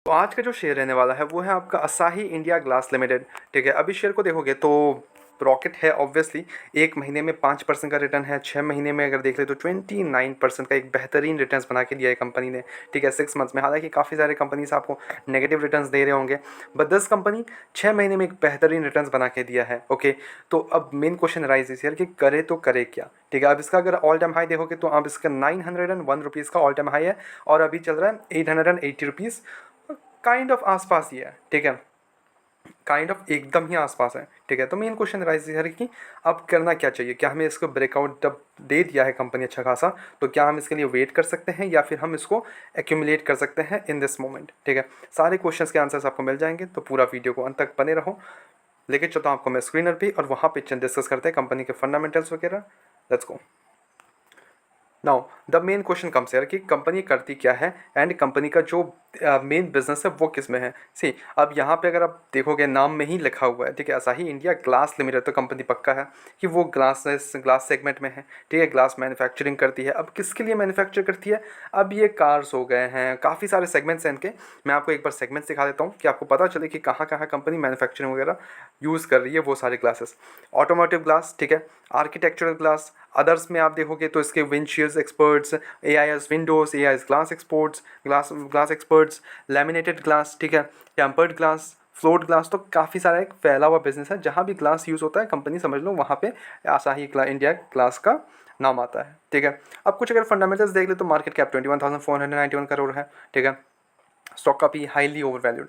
तो आज का जो शेयर रहने वाला है वो है आपका असाही इंडिया ग्लास लिमिटेड। ठीक है, अभी शेयर को देखोगे तो रॉकेट है ऑब्वियसली। 1 महीने में 5% का रिटर्न है, 6 महीने में अगर देख ले तो 29% का एक बेहतरीन रिटर्न बना के दिया है कंपनी ने। ठीक है, 6 मंथ्स में, हालांकि काफ़ी सारे कंपनीज आपको नेगेटिव रिटर्न दे रहे होंगे, बट दिस कंपनी 6 महीने में एक बेहतरीन रिटर्न बना के दिया है। ओके, तो अब मेन क्वेश्चन राइज इस ईयर कि करे तो करे क्या। ठीक है, अब इसका अगर ऑल टाइम हाई देखोगे तो अब इसका 901 रुपीज़ का ऑल टाइम हाई है और अभी चल रहा है 880 रुपीज़। काइंड ऑफ आसपास ही है। ठीक है, काइंड ऑफ एकदम ही आसपास है। ठीक है, तो मेन क्वेश्चन राइज है कि अब करना क्या चाहिए। क्या हमें इसको ब्रेकआउट जब दे दिया है कंपनी अच्छा खासा, तो क्या हम इसके लिए वेट कर सकते हैं या फिर हम इसको एक्यूमुलेट कर सकते हैं इन दिस मोमेंट। ठीक है, सारे क्वेश्चंस के आंसर्स आपको मिल जाएंगे, तो पूरा वीडियो को अंत तक बने रहो। लेके चलता हूँ आपको मैं स्क्रीनर पे और वहाँ पे डिस्कस करते हैं कंपनी के फंडामेंटल्स वगैरह। Let's go. Now the main question comes here कि कंपनी करती क्या है एंड कंपनी का जो मेन बिजनेस है वो किस में है। सी, अब यहाँ पे अगर आप देखोगे नाम में ही लिखा हुआ है, ठीक है, असाही इंडिया ग्लास लिमिटेड, तो कंपनी पक्का है कि वो ग्लास सेगमेंट में है। ठीक है, ग्लास मैन्युफैक्चरिंग करती है। अब किसके लिए मैन्युफैक्चर करती है, अब ये कार्स हो गए हैं, काफ़ी सारे सेगमेंट्स हैं इनके। मैं आपको एक बार सेगमेंट्स दिखा देता हूँ कि आपको पता चले कि कहाँ कहाँ कंपनी मैन्युफैक्चरिंग वगैरह यूज़ कर रही है वो सारे ग्लासेस। ऑटोमोटिव ग्लास, ठीक है, आर्किटेक्चरल ग्लास, अदर्स में आप देखोगे तो इसके windshields experts, AIS windows, AIS glass exports, glass experts, laminated glass, ठीक है, टेम्पर्ड ग्लास, फ्लोट ग्लास। तो काफ़ी सारा एक फैला हुआ बिजनेस है, जहाँ भी ग्लास यूज़ होता है कंपनी समझ लो वहाँ पे आसाही इंडिया ग्लास का नाम आता है। ठीक है, अब कुछ अगर फंडामेंटल्स देख ले तो मार्केट कैप 21,491 करोड़ है। ठीक है, स्टॉक का पी हाईली ओवर वैल्यूड,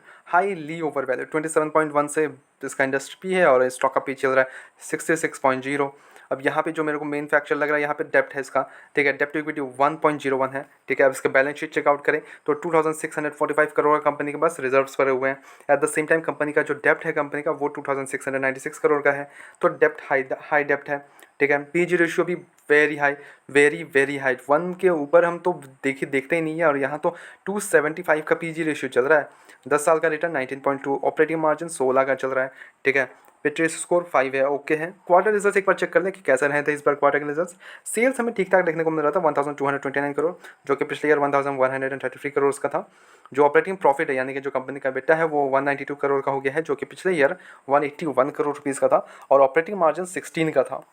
27.1 से इसका इंडस्ट्री पी है और स्टॉक का पी चल रहा है 66.0। अब यहाँ पे जो मेरे को मेन फैक्टर लग रहा है, यहाँ पे डेप्ट है इसका। ठीक है, डेप्ट टू इक्विटी 1.01 है। ठीक है, अब इसका बैलेंस शीट चेकआउट करें तो 2645 करोड़ का कंपनी के पास रिजर्व्स पड़े हुए हैं। At the same time company का जो डेप्ट है कंपनी का वो 2696 करोड़ का है, तो डेप्ट हाई डेप्ट है। ठीक है, पीजी रेशियो भी very high, very very high, 1 के ऊपर हम तो देखते ही नहीं है, और यहाँ तो 275 का पीजी रेशियो चल रहा है। 10 साल का रिटर्न 19.2, ऑपरेटिंग मार्जिन 16 का चल रहा है। ठीक है, पिट्रेस स्कोर 5 है, ओके है। क्वार्टर रिजल्ट एक बार चेक कर लें कि कैसे रहे थे इस बार क्वार्टर के रिजल्ट। सेल्स हमें ठीक ठाक देखने को मिल रहा था 1229 करोड़, जो कि पिछले ईयर 1133 करोड़ का था। जो ऑपरेटिंग प्रॉफिट है यानी कि जो कंपनी का बेटा है वो 192 करोड़ का हो गया है, जो कि पिछले ईयर 181 करोड़ रुपीज़ का था, और ऑपरेटिंग मार्जिन 16 का था।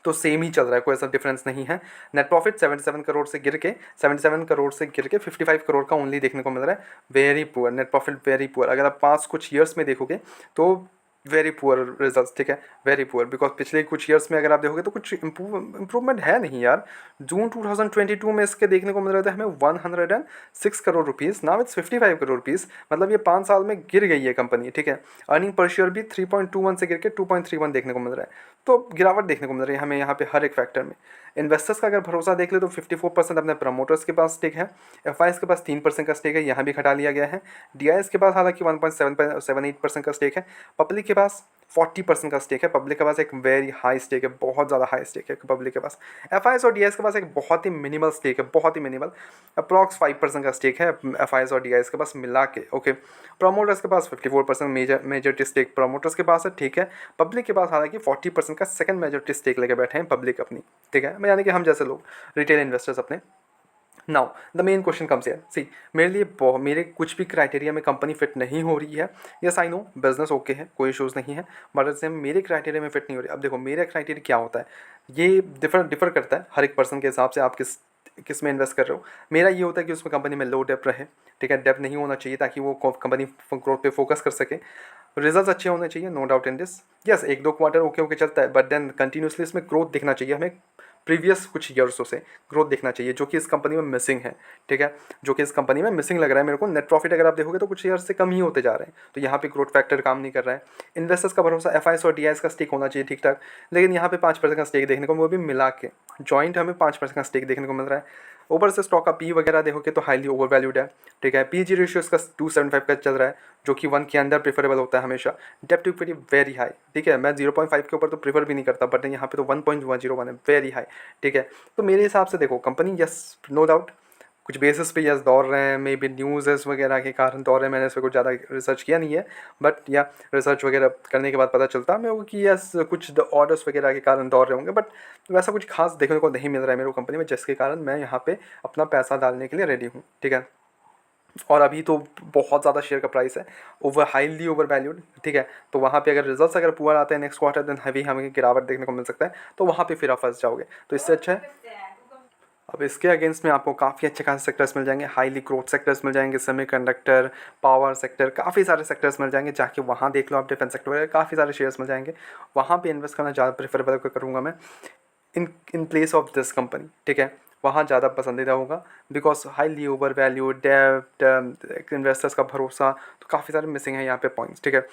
तो सेम ही चल रहा है, कोई ऐसा डिफरेंस नहीं है। नेट प्रॉफिट 77 करोड़ से गिर के 55 करोड़ का ओनली देखने को मिल रहा है। Very poor net profit, very poor. अगर आप पास कुछ ईयर्स में देखोगे तो वेरी पुअर रिजल्ट्स। ठीक है, वेरी पुअर, बिकॉज पिछले कुछ ईयर्स में अगर आप देखोगे तो कुछ इंप्रूवमेंट है नहीं यार। जून 2022 में इसके देखने को मिल रहा था हमें 106 crore rupees, now it's 55 crore rupees. मतलब ये 5 साल में गिर गई है कंपनी। ठीक है, अर्निंग पर शेयर भी 3.21 से गिर के 2.31 देखने को मिल रहा है। तो गिरावट देखने को मिल रही है हमें यहाँ पे हर एक फैक्टर में। इन्वेस्टर्स का अगर भरोसा देख ले तो 54% अपने प्रमोटर्स के पास स्टेक है, एफआईएस के पास 3% का स्टेक है, यहाँ भी घटा लिया गया है। डीआईएस के पास हालांकि 1.78% का स्टेक है। पब्लिक के पास 40% का स्टेक है। पब्लिक के पास एक वेरी हाई स्टेक है, बहुत ज़्यादा हाई स्टेक है पब्लिक के पास। एफआईएस और डीआईएस के पास एक बहुत ही मिनिमल स्टेक है, बहुत ही मिनिमल, अप्रॉक्स 5% का स्टेक है एफआईएस और डीआईएस के पास मिला के। ओके, प्रमोटर्स के पास 54% मेजॉरिटी स्टेक प्रमोटर्स के पास है। ठीक है, पब्लिक के पास हालांकि 40% का सेकंड मेजॉरिटी स्टेक लेके बैठे हैं पब्लिक अपनी। ठीक है, यानी कि हम जैसे लोग, रिटेल इन्वेस्टर्स अपने। Now the main question comes here, see, मेरे लिए मेरे कुछ भी क्राइटेरिया में कंपनी फिट नहीं हो रही है। Yes I know, business okay है, कोई इशूज़ नहीं है, बट से मेरे क्राइटेरिया में फिट नहीं हो रही। अब देखो मेरा क्राइटेरिया क्या होता है, ये डिफर करता है हर एक पर्सन के हिसाब से, आप किस में इन्वेस्ट कर रहे हो। मेरा ये होता है कि उसमें कंपनी में लो डेप्थ रहे। ठीक है, डेप्थ नहीं होना चाहिए ताकि वो कंपनी ग्रोथ पे फोकस कर सके। रिजल्ट्स अच्छे होने चाहिए, no doubt in this. Yes, 1-2 quarter okay okay चलता है, बट देन कंटिन्यूसली इसमें ग्रोथ दिखना चाहिए हमें। प्रीवियस कुछ ईयर्सों से ग्रोथ देखना चाहिए, जो कि इस कंपनी में मिसिंग है। ठीक है, जो कि इस कंपनी में मिसिंग लग रहा है मेरे को। नेट प्रॉफिट अगर आप देखोगे तो कुछ ईयर्स से कम ही होते जा रहे हैं, तो यहाँ पे ग्रोथ फैक्टर काम नहीं कर रहा है। इन्वेस्टर्स का भरोसा, एफआईएस और डीआईएस का स्टेक होना चाहिए ठीक ठाक, लेकिन यहाँ पे 5% का स्टेक देखने को, वो भी मिला के जॉइंट हमें 5% का स्टेक देखने को मिल रहा है। ऊपर से स्टॉक का पी वगैरह देखोगे तो हाईली ओवर वैल्यूड है। ठीक है, पीजी रेशियो इसका 275 का चल रहा है, जो कि 1 के अंदर प्रेफरेबल होता है हमेशा। डेप्ट टू इक्विटी वेरी हाई। ठीक है, मैं 0.5 के ऊपर तो प्रेफर भी नहीं करता, बट यहाँ पे तो 1.101 है, वेरी हाई। ठीक है, तो मेरे हिसाब से देखो कंपनी, यस नो डाउट कुछ बेसिस पे यस दौड़ रहे हैं, मे बी न्यूज़ वगैरह के कारण दौड़ रहे हैं। मैंने इस पर कुछ ज़्यादा रिसर्च किया नहीं है, बट या रिसर्च वगैरह करने के बाद पता चलता है मेरे को कि यस कुछ ऑर्डर्स वगैरह के कारण दौड़ रहे होंगे, बट वैसा कुछ खास देखने को नहीं मिल रहा है मेरे को कंपनी में, जिसके कारण मैं यहाँ पे अपना पैसा डालने के लिए रेडी हूँ। ठीक है, और अभी तो बहुत ज़्यादा शेयर का प्राइस है, हाईली ओवर वैल्यूड, ठीक है। तो वहाँ पे अगर रिजल्ट्स अगर पुअर आते हैं नेक्स्ट क्वार्टर, देन हैवी हमें गिरावट देखने को मिल सकता है, तो वहाँ पे फिर आप फंस जाओगे। तो इससे अच्छा है, अब इसके अगेंस्ट में आपको काफ़ी अच्छे खासे सेक्टर्स मिल जाएंगे, हाईली ग्रोथ सेक्टर्स मिल जाएंगे, सेमीकंडक्टर, पावर सेक्टर, काफ़ी सारे सेक्टर्स मिल जाएंगे। जाके वहाँ देख लो आप, डिफेंस सेक्टर वगैरह काफ़ी सारे शेयर्स मिल जाएंगे, वहाँ पे इन्वेस्ट करना ज़्यादा प्रेफरेबल करूँगा मैं in place of this company, ठीक है। वहाँ ज़्यादा पसंदीदा होगा, बिकॉज हाईली ओवर वैल्यू, डेप्ट, इन्वेस्टर्स का भरोसा, तो काफ़ी सारे मिसिंग है यहाँ पे पॉइंट्स, ठीक है।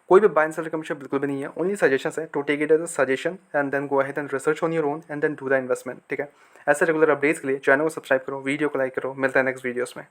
कोई भी बाय एंड सेल रिकमेंडेशन बिल्कुल भी नहीं है, ओनली सजेशंस है, to take it as a suggestion and then go ahead and research on your own and then do the investment, ठीक है। ऐसे रेगुलर अपडेट्स के लिए चैनल को सब्सक्राइब करो, वीडियो को लाइक करो, मिलता है नेक्स्ट वीडियोस में।